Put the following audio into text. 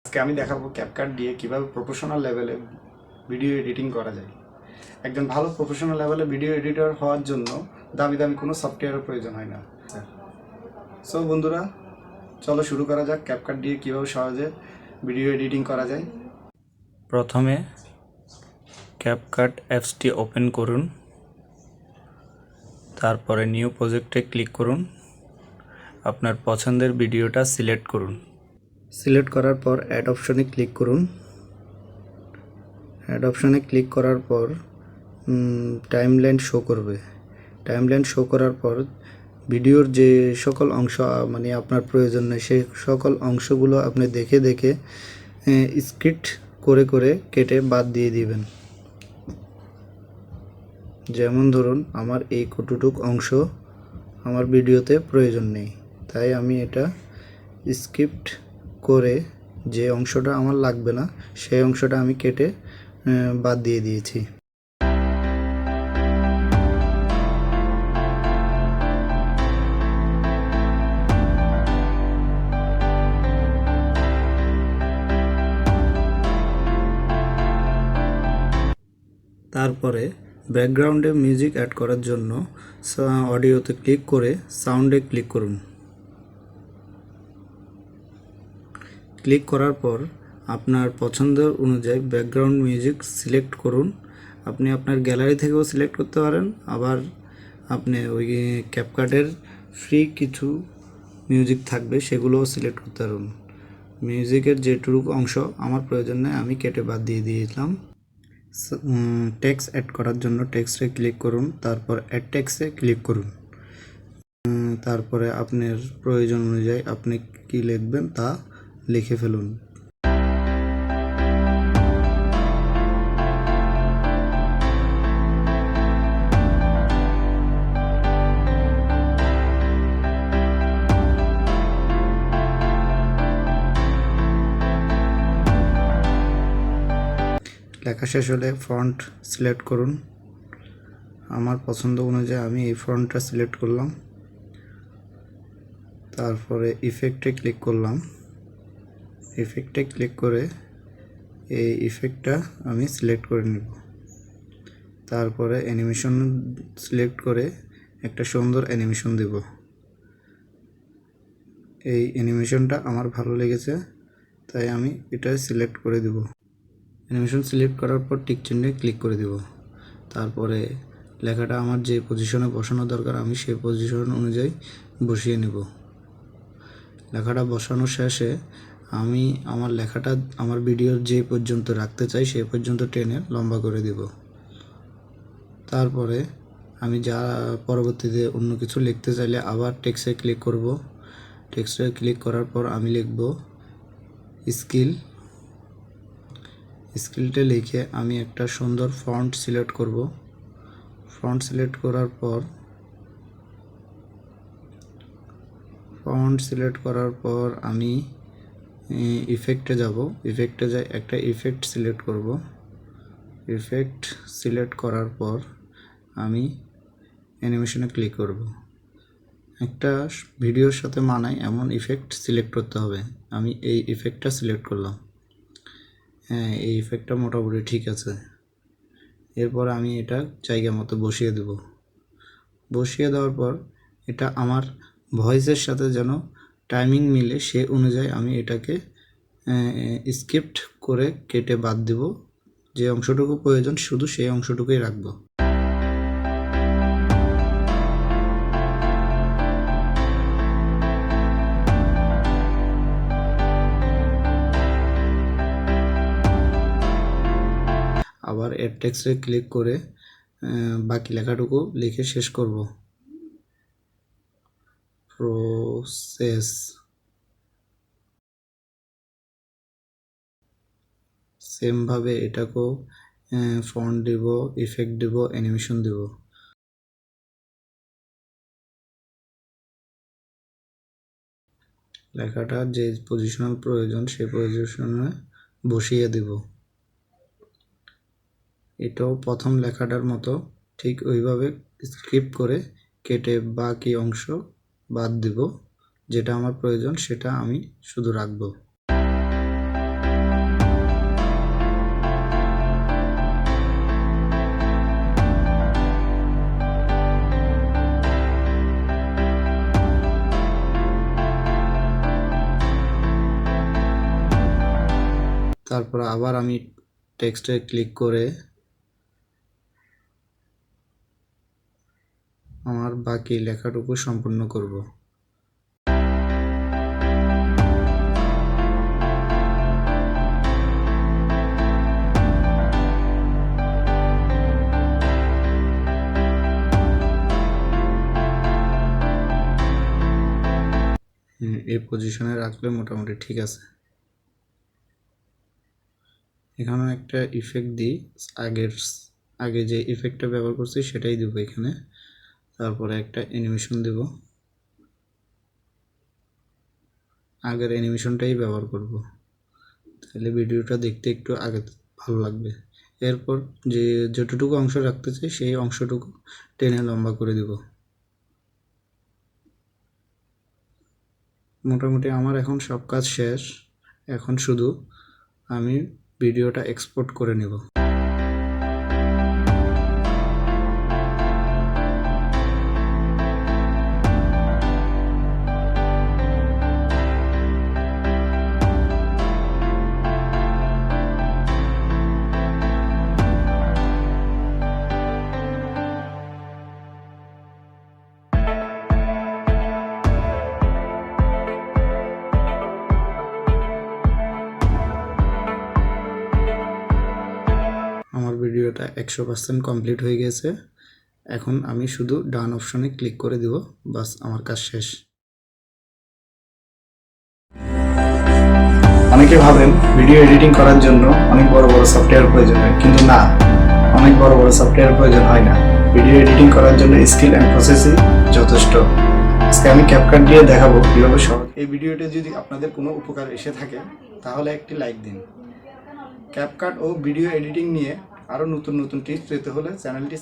আজকে আমি দেখাবো ক্যাপকাট দিয়ে কিভাবে প্রফেশনাল লেভেলে ভিডিও এডিটিং করা যায়। একজন ভালো প্রফেশনাল লেভেলে ভিডিও এডিটর হওয়ার জন্য দামি দামি কোনো সফটওয়্যারের প্রয়োজন হয় না। সো বন্ধুরা, চলো শুরু করা যাক ক্যাপকাট দিয়ে কিভাবে সহজে ভিডিও এডিটিং করা যায়। প্রথমে ক্যাপকাট অ্যাপসটি ওপেন করুন, তারপরে নিউ প্রজেক্টে ক্লিক করুন, আপনার পছন্দের ভিডিওটা সিলেক্ট করুন। সিলেক্ট করার পর অ্যাড অপশনে ক্লিক করুন। অ্যাড অপশনে ক্লিক করার পর টাইমলাইন শো করবে। টাইমলাইন শো করার পর ভিডিওর যে সকল অংশ আপনার প্রয়োজন নেই সেই সকল অংশগুলো আপনি দেখে দেখে স্ক্রিপ্ট করে করে কেটে বাদ দিয়ে দিবেন। যেমন ধরুন, আমার এই কতটুক অংশ আমার ভিডিওতে প্রয়োজন নেই, তাই আমি এটা স্ক্রিপ্ট করে যে অংশটা আমার লাগবে না সেই অংশটা আমি কেটে বাদ দিয়ে দিয়েছি। তারপরে ব্যাকগ্রাউন্ডে মিউজিক অ্যাড করার জন্য অডিওতে ক্লিক করে সাউন্ডে ক্লিক করুন। ক্লিক করার পর আপনার পছন্দের অনুযায়ী ব্যাকগ্রাউন্ড মিউজিক সিলেক্ট করুন। আপনি আপনার গ্যালারি থেকেও সিলেক্ট করতে পারেন, আবার আপনি ওই ক্যাপকাটের ফ্রি কিছু মিউজিক থাকবে সেগুলোও সিলেক্ট করতে পারুন। মিউজিকের যেটুকু অংশ আমার প্রয়োজন নেই আমি কেটে বাদ দিয়ে দিয়েছিলাম। টেক্সট অ্যাড করার জন্য টেক্সটে ক্লিক করুন, তারপর অ্যাড টেক্সটে ক্লিক করুন। তারপরে আপনার প্রয়োজন অনুযায়ী আপনি কি লিখবেন তা লিখে ফেলুন। লেখা শেষ হলে ফন্ট সিলেক্ট করুন। আমার পছন্দ অনুযায়ী আমি এই ফন্টটা সিলেক্ট করলাম। তারপরে ইফেক্টে ক্লিক করলাম। ইফেক্টে ক্লিক করে এই ইফেক্টটা আমি সিলেক্ট করে নেব। তারপরে অ্যানিমেশন সিলেক্ট করে একটা সুন্দর অ্যানিমেশন দেব। এই অ্যানিমেশনটা আমার ভালো লেগেছে তাই আমি এটা সিলেক্ট করে দেব। অ্যানিমেশন সিলেক্ট করার পর টিক চিহ্নে ক্লিক করে দেব। তারপরে লেখাটা আমার যে পজিশনে বসানো দরকার আমি সেই পজিশন অনুযায়ী বসিয়ে নেব। লেখাটা বসানোর শেষে আমি আমার লেখাটা আমার ভিডিওর যে পর্যন্ত রাখতে চাই সেই পর্যন্ত টেনে লম্বা করে দেব। তারপরে আমি পরবর্তীতে অন্য কিছু লিখতে চাইলে আবার টেক্সটে ক্লিক করব। টেক্সটে ক্লিক করার পর আমি লিখব স্কিলটা লিখে আমি একটা সুন্দর ফন্ট সিলেক্ট করব। ফন্ট সিলেক্ট করার পর আমি ইফেক্টে যাব। ইফেক্টে যাই একটা ইফেক্ট সিলেক্ট করব। ইফেক্ট সিলেক্ট করার পর আমি অ্যানিমেশনে ক্লিক করব। একটা ভিডিওর সাথে মানায় এমন ইফেক্ট সিলেক্ট করতে হবে। আমি এই ইফেক্টটা সিলেক্ট করলাম। হ্যাঁ, এই ইফেক্টটা মোটামুটি ঠিক আছে। এরপর আমি এটা জায়গা মতো বসিয়ে দেব। বসিয়ে দেওয়ার পর এটা আমার ভয়েসের সাথে যেন টাইমিং মিলে সে অনুযায়ী আমি এটাকে স্ক্রিপ্ট করে কেটে বাদ দেব। যে অংশটুকু প্রয়োজন শুধু সেই অংশটুকুই রাখব। আবার এড টেক্সটে ক্লিক করে বাকি লেখাটুকু লিখে শেষ করব। প্রসেস সেমভাবে এটাকেও ফন্ট দেব, ইফেক্ট দেব, অ্যানিমেশন দেব। লেখাটা যে পজিশনাল প্রয়োজন সেই পজিশনে বসিয়ে দেব। এটাও প্রথম লেখাটার মতো ঠিক ওইভাবে স্ক্রিপ্ট করে কেটে বাকি অংশ বাদ দেব। যেটা আমার প্রয়োজন সেটা আমি শুধু রাখব। তারপর আবার আমি টেক্সটে ক্লিক করে আমার বাকি লেখাটুকু সম্পূর্ণ করব। এই পজিশনে রাখলে মোটামুটি ঠিক আছে। এখানে একটা ইফেক্ট দিই, আগে যে ইফেক্টটা ব্যবহার করছি সেটাই দেবো এখানে। তারপরে একটা অ্যানিমেশন দেব, আগের অ্যানিমেশনটাই ব্যবহার করব, তাহলে ভিডিওটা দেখতে একটু আগে ভালো লাগবে। এরপর যতটুকু অংশ রাখতে চাই সেই অংশটুকু টেনে লম্বা করে দিব। মোটামুটি আমার এখন সব কাজ শেষ। এখন শুধু আমি ভিডিওটা এক্সপোর্ট করে নেব। আমার ভিডিওটা 100% কমপ্লিট হয়ে গেছে। এখন আমি শুধু ডান অপশনে ক্লিক করে দিব, বাস আমার কাজ শেষ। অনেকে ভাবেন ভিডিও এডিটিং করার জন্য অনেক বড় বড় সফটওয়্যার প্রয়োজন হয়, কিন্তু না, অনেক বড় বড় সফটওয়্যার প্রয়োজন হয় না। ভিডিও এডিটিং করার জন্য স্কিল অ্যান্ড প্রসেসই যথেষ্ট। আজকে আমি ক্যাপকাট দিয়ে দেখাবো কীভাবে সহজ। এই ভিডিওটা যদি আপনাদের কোনো উপকার এসে থাকে তাহলে একটি লাইক দিন। ক্যাপকাট ও ভিডিও এডিটিং নিয়ে আরও নতুন নতুন টিপস পেতে হলে চ্যানেলটি